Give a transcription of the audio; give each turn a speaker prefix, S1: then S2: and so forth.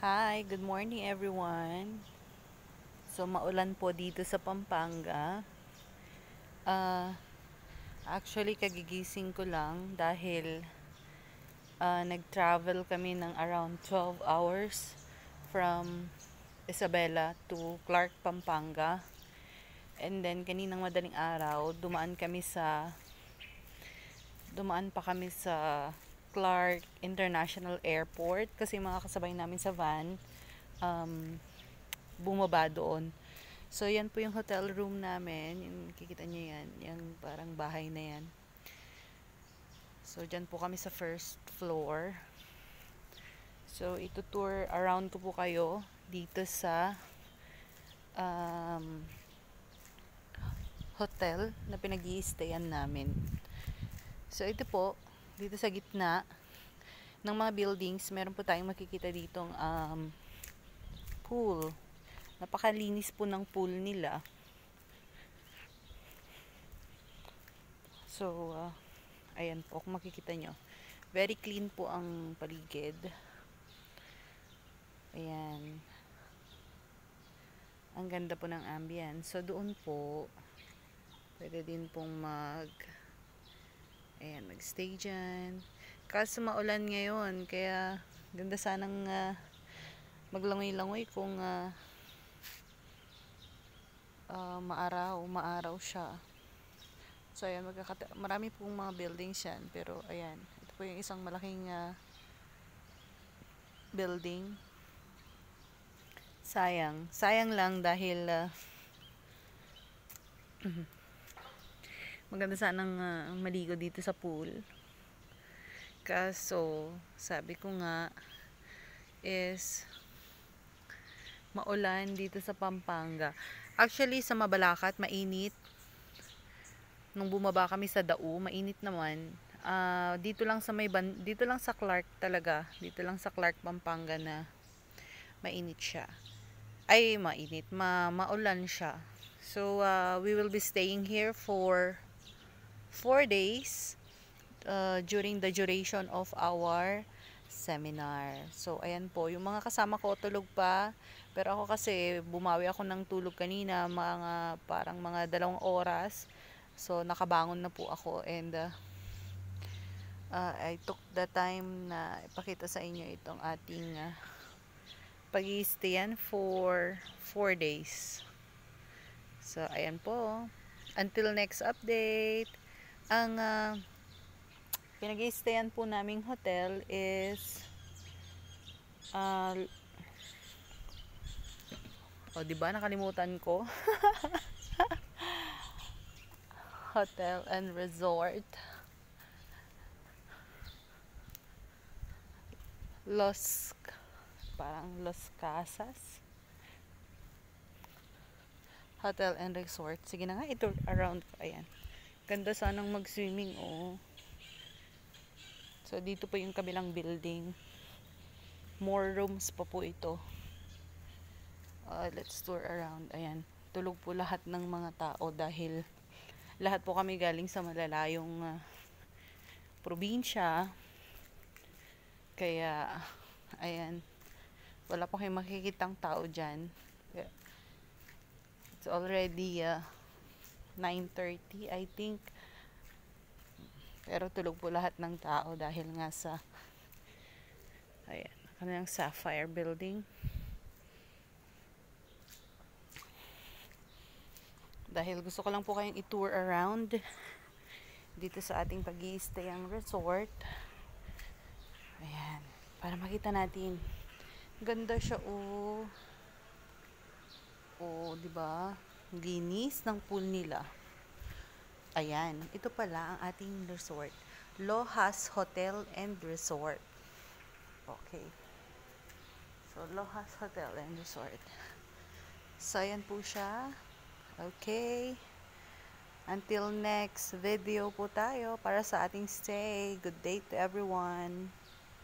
S1: Hi, good morning everyone. So maulan po dito sa Pampanga. Ah, actually kagigising ko lang dahil nag-travel kami ng around 12 hours from Isabela to Clark, Pampanga. And then kaninang madaling araw, dumaan pa kami sa Clark International Airport kasi mga kasabay namin sa van um, bumaba doon. So, yan po yung hotel room namin. Yung kikita nyo yan. Yung parang bahay na yan. So, dyan po kami sa first floor. So, itutour around ko po kayo dito sa um, hotel na pinag-i-stayan namin. So, ito po, dito sa gitna ng mga buildings, meron po tayong makikita ditong pool. Napakalinis po ng pool nila. So, ayan po, kung makikita nyo. Very clean po ang paligid. Ayan. Ang ganda po ng ambience. So, doon po, pwede din pong magstay dyan. Kaso maulan ngayon, kaya ganda sanang maglangoy-langoy kung maaraw siya. So, ayan, marami pong mga buildings yan. Pero, ayan, ito po yung isang malaking building. Sayang lang dahil maganda sanang maligo dito sa pool. Kaso, sabi ko nga, is maulan dito sa Pampanga. Actually, sa Mabalacat, mainit. Nung bumaba kami sa Dao, mainit naman. Dito lang sa Clark talaga. Dito lang sa Clark, Pampanga na mainit siya. Ay, maulan siya. So, we will be staying here for 4 days during the duration of our seminar. So, ayan po. Yung mga kasama ko tulog pa. Pero ako kasi bumawi ako ng tulog kanina. Parang mga 2 oras. So, nakabangon na po ako. And I took the time na ipakita sa inyo itong ating pag-i-stayan for 4 days. So, ayan po. Until next update. Ang pinag-i-stayan po naming hotel is diba nakalimutan ko? Hotel and Resort Los Casas Hotel and Resort. Sige na nga, ito around ko. Ayan. Ganda sanang mag-swimming, oh. So, dito po yung kabilang building. More rooms pa po ito. Let's tour around. Ayan. Tulog po lahat ng mga tao dahil lahat po kami galing sa malalayong probinsya. Kaya, ayan. Wala po kayong makikitang tao dyan. It's already 9:30, I think. Pero tulog po lahat ng tao dahil nga sa kanilang Sapphire Building. Dahil gusto ko lang po kayong i-tour around dito sa ating pag-i-stayang resort. Ayan. Para makita natin. Ganda siya, oh. Oh, di ba? Linis ng pool nila. Ayan, ito pala ang ating resort. Lohas Hotel and Resort. Okay. So, Lohas Hotel and Resort. So, ayan po siya. Okay. Until next video po tayo para sa ating stay. Good day to everyone.